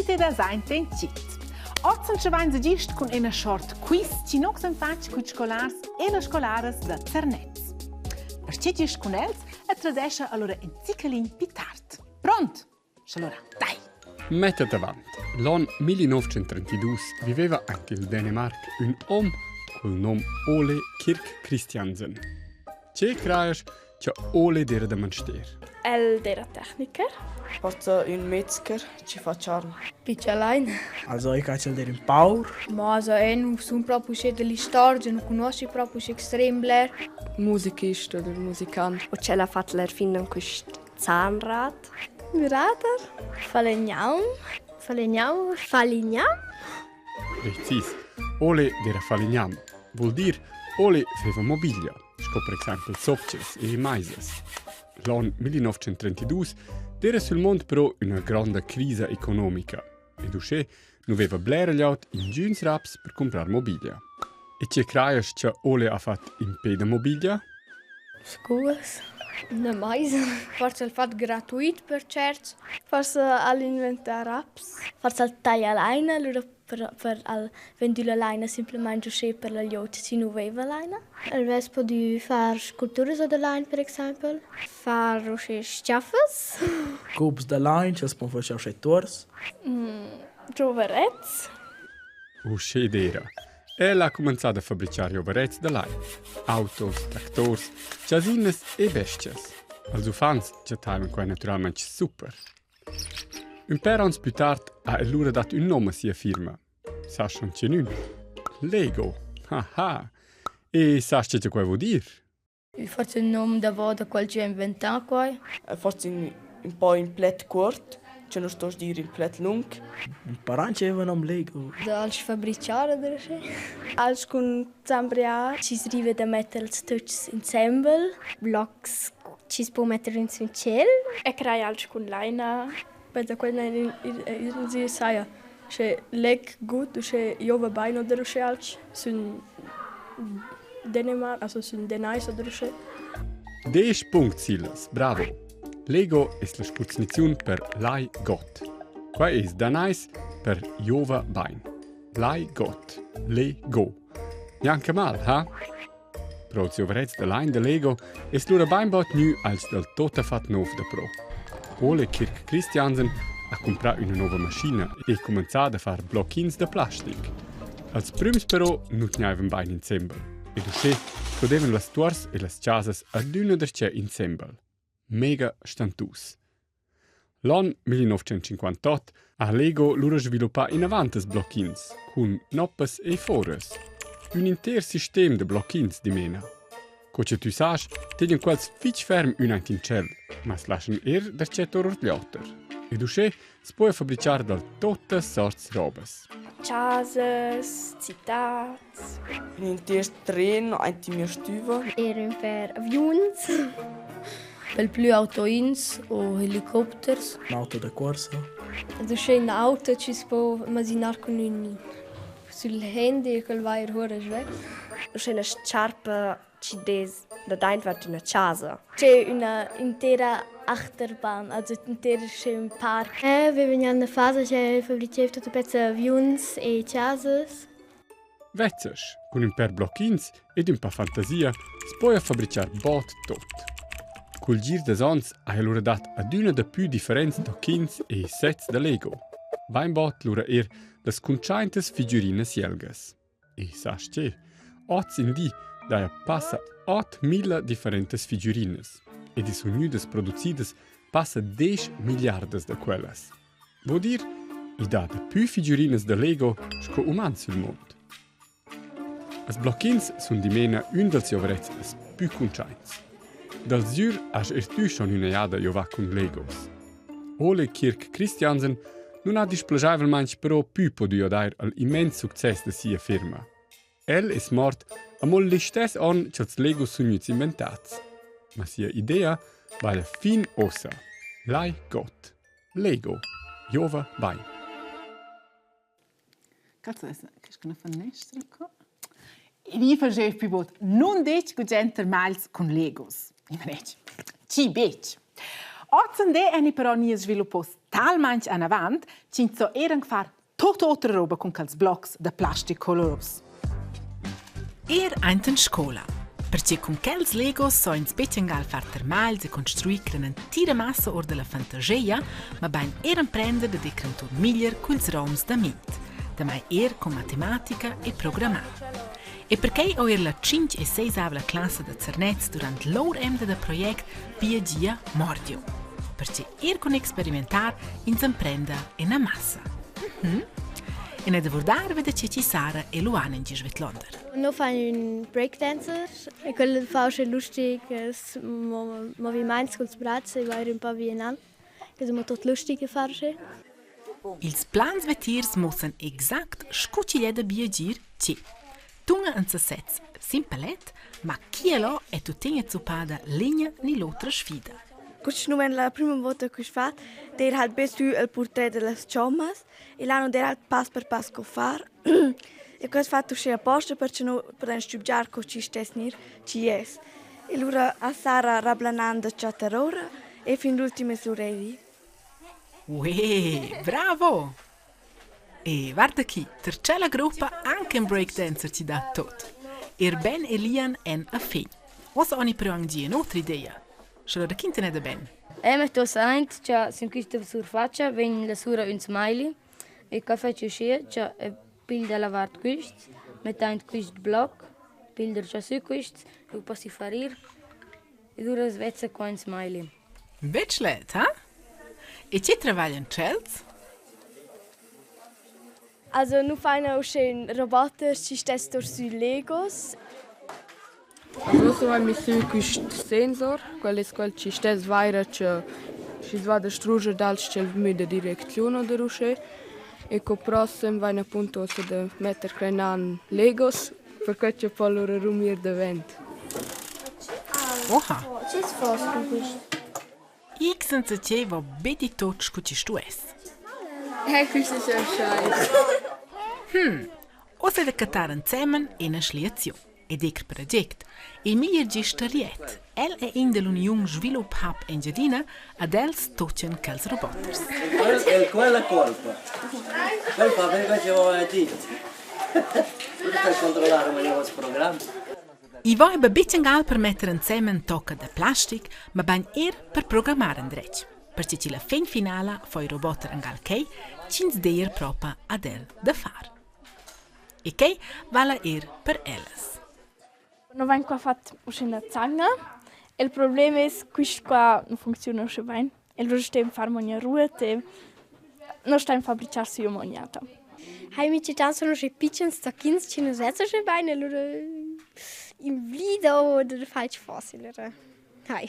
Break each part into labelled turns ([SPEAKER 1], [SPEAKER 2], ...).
[SPEAKER 1] Università da Saint Encit. Oggi ci vanno gist con una short quiz ci non si faccia con i scolars e le scolares da Cernez. Per ci gist con els e tradesce allora un zicalin pitart. Pronto? Allora, dai!
[SPEAKER 2] Mettete avanti. L'anno 1932 viveva anche in Dänemark un uomo col nome Ole Kirk Christiansen. C'è creias che Ole dera da manster.
[SPEAKER 3] El dera tecniker.
[SPEAKER 4] Forza un Metzger, ci fa charm.
[SPEAKER 3] Piccialain.
[SPEAKER 5] Also ich kann der in Power.
[SPEAKER 3] Ma so non sono proprio delle storie, non conosci proprio extrem bler.
[SPEAKER 4] Musicist oder Musikant.
[SPEAKER 6] Und c'è la fatler finden questo Zahnrad.
[SPEAKER 3] Radar. Falegnam. Falegnam. Falegnam.
[SPEAKER 2] Precis. Ole dera falignam. Vuol dire Ole feva mobilia, sco per esempio sofces e maises. L'anno 1932 era sul mondo però una grande crisi economica e uscì non aveva bleragliato in jeans raps per comprare mobilia. E c'è creias che Ole ha fatto in peda mobilia?
[SPEAKER 3] Scus. Na mais. Forse il fatto gratuito per certi. Forse all'inventare apps. Forse al taglialaina, allora per al vendere la lina semplicemente uscire per la liota si non aveva lina. Il vespo di fare sculture su la lina, per esempio. Fare uscire schiaffes.
[SPEAKER 5] Cubes da line, che spon faccia uscire tors.
[SPEAKER 3] Giovarets.
[SPEAKER 2] Uscì d'era. Ella ha cominciato a fabbricare ovarets da lei. Autos, tractors, chasines e bestias. Als ufans che taimen qua naturalmente super. Un per ans più tard ha allora dato un nome a sia firma. Sascha non c'è nulla. Lego. Haha. E sascha che qua vuol dire?
[SPEAKER 3] Forse il nome da voda qual ci ha inventato qua.
[SPEAKER 4] Forza un po' in plet kort, ce non sto a dire in plet lung.
[SPEAKER 5] Un parante aveva un Lego.
[SPEAKER 3] Da als fabbricare da se. Als con zambria ci si rive da mettere tutti insieme. Blocks ci si può mettere in un cielo. E crea als con lina. Pensa quella in si saia. C'è leg gut, c'è jove bein oder c'è als sun Dänemark, also sun Denais oder c'è.
[SPEAKER 2] 10 punti Silas, bravo. Lego è la spuznizione per Lai Gott. Qua è danais per Jova Bain. Lai Gott. Lego. Neanche mal, ha? Pro zio verets de line de Lego è l'ura bainbot nu als del tota fat nov de pro. Ole Kirk Christiansen ha comprato una nuova macchina e cominciato a fare blocchins de plastic. Als prüms però non tenaven bain insieme. E uscì godevano las tuors e las chasas ad una derce insieme. Mega stantus. L'anno 1958 ha Lego lura sviluppato in avantes blocchins, con noppes e fores. Un inter sistema de blocchins di mena. Coce tu sasch, tien quels fitch ferm unant in ciel, ma slashen der cetor ortliotter. Ed usce si può fabbricare dal totte sorts robes.
[SPEAKER 3] Chasas, citats.
[SPEAKER 4] Un inter tren, ein timir stuva.
[SPEAKER 3] Eren per avions. Per più autoins o helicopters.
[SPEAKER 5] Un'auto da corsa.
[SPEAKER 3] Also c'è un auto ci si può immaginare con un sul handy che va a ora weg.
[SPEAKER 6] C'è una sciarpa ci des da dainvert una casa.
[SPEAKER 3] C'è una intera Achterbahn, also intera c'è un park. Wir vengono una fase che fabbricato tutte pezzi avions e chasas.
[SPEAKER 2] Vezzers, con un per blocchins ed un pa fantasia, si può fabbricare bot tot. Col gir des ans ha allora dat ad una de più differenze blocchins e sets da Lego. Vainbot lura las conchaintes figurines jelgas. E sasce, oz in di daia passa 8.000 differentes figurines. E di sognudes producides passa 10 miliardes da quellas. Vuol dir, i da de più figurines da Lego sco umans sul mondo. As blocchins sun di mena un dels jovrets as più conchains. Dal sur has tu schon una jada jova con Legos. Ole Kirk Christiansen non ha displagiavelmente però più potuto dare all'immenso successo di sia firma. El è mort a mol le stesse anni che i Lego sono inventati. Ma sia idea va fin ossa. Lai Gott. Lego. Jova Bain.
[SPEAKER 1] Cazzo, che è una finestra qua. Io facevo più bot. Non dici che gente miles con Legos. Ci bec. Oggi hanno però non sviluppato talmente an avant, ci so erang far tutta altra roba con quels blocks de plastic coloros.
[SPEAKER 7] Einten scola. Perché con quels Legos so ins Betjengal far termals e construir una tira massa or della fantasia, ma ben prender de decrentur miglior quels roms da mint, da mai con matematica e programmare. E perché ho la 5 e 6 avla classe da Cernez durante l'or emde da project via dia mordio. Perché con experimentar ins imprenda in a massa. E ne devo dar vede ci Sara e Luana in Svetlonder.
[SPEAKER 3] Noi fanno un breakdancer e quello fa anche lustig movimenti con i braccia e va un po' vienal. Che sono tutto lustig a fare.
[SPEAKER 7] Ils plans vetirs mussen exact scuciglie da biagir ci. Tunga un sassetz simpelet, ma chi è lo è tutte zupada legna ni l'altra sfida.
[SPEAKER 8] Questa è la prima volta che ho fatto, der hat bis tu il portrait delle ciamas e l'hanno der hat pass per pass co far. E questo fatto c'è apposta perché non potendo studiare co ci stess nir ci es. E allora a Sara rablananda chattarora e fin l'ultima suredi.
[SPEAKER 7] Uè, bravo! E guarda chi, terc'è la gruppa anche un breakdancer ci dà tutto. Ben e Lian en a fin. Osa ogni però anche un'altra idea. Solo da quinta ne da ben.
[SPEAKER 9] Metto saint, c'è sin questa surfaccia, ven la sura un smiley. E che faccio uscire, c'è pilda lavart quist, mettendo quist block, pilda c'è su quist, e posso farir. E dura svezza con un smiley.
[SPEAKER 7] Beclet, ha? E ci travagliano Chels?
[SPEAKER 3] Also, noi fanno anche roboter, ci stesso sui Legos.
[SPEAKER 10] Noi siamo messi questo sensor, quello è quel ci stesso vaira che ci va da struggere dal c'è direzione da rusce e con prossimo vai appunto da mettere crenan Legos perché c'è poi loro rumir da vento.
[SPEAKER 7] Oha!
[SPEAKER 3] C'è sforzo con questo.
[SPEAKER 7] Ich senza te va bedi tot scuci stues.
[SPEAKER 10] Questo è un scheiß.
[SPEAKER 7] O se da catare insieme in una schliazione. Ed ecco project. Il miglior gestariet. El è in dell'Unione Svilupp Hub Engiadina ad els tocen cals roboters.
[SPEAKER 11] Quella colpa. Quel fa perché facevo la dit. Per controllare meglio il programma.
[SPEAKER 7] I voi babitjengal per mettere insieme un tocca da plastic, ma ben per programmare un dreccio. Perché ci la fin finale foi roboter angal kei, cins deir propa ad el da far. E kei vala per elas.
[SPEAKER 3] Noi abbiamo qua fatto una zanga e il problema è che questo qua non funziona più bene. E allora stiamo a fare una ruota e non stiamo a fabbricare su moniata. Hai mi città sono che piccoli stacchini ci non senza più bene, allora in video non faccio facile. Hai,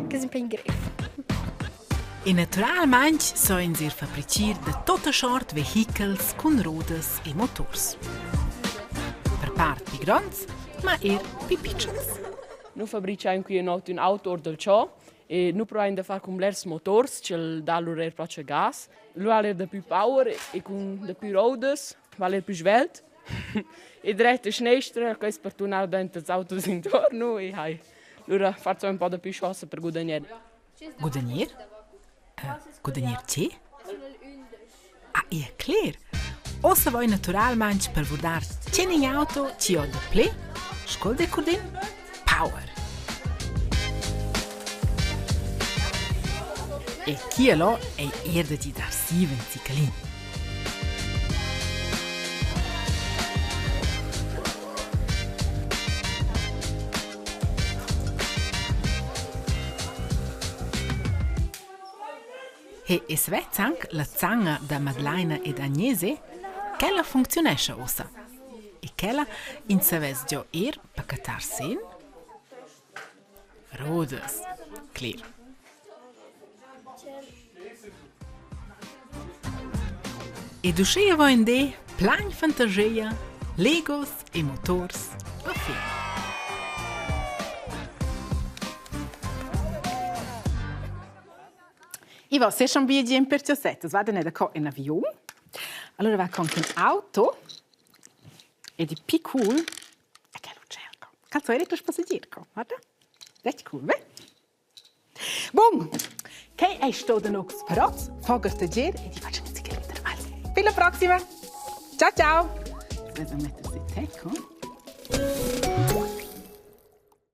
[SPEAKER 3] che è un po' in grifo.
[SPEAKER 7] E naturalmente so in sir fabbricare da tutte sorte vehicles con rodas e motors. Per parte più grandi, ma più piccoli.
[SPEAKER 4] Noi fabbriciamo qui un auto or del ciò e noi proviamo a fare con l'ers motors, che dà loro proprio gas. Lui ha da più power e con da più rodas, vale più svelt. E diretto sinistra, questo per tornare dentro le auto intorno e hai. Allora faccio un po' di più chance per guadagnare.
[SPEAKER 7] Guadagnare? Guadagnare c'è? Ah, è chiaro. O se vuoi naturalmente per guardare c'è in auto, ci ho da play, scolda e cordin, power. E chi è là è di dar 7 cicalini. E svets anche la zanga da Madeleine ed Agnese, che la funzionesce ossa. E che la in saves già per catar sen? Rodas, clear. E duscea voi in de plan fantasia, Legos e motors a film.
[SPEAKER 1] Ivo, se schon viaggi in perciossetto, vado nella in avione. Allora va con un auto e di più cool è che lo cerco. Calzo è il passaggero, guarda. That's cool, beh? Boom! Che è stato da noi per oggi? Fogger Gier e ti faccio iniziare l'intervallo. Fino alla prossima! Ciao ciao! Aspetta, mettersi tecco.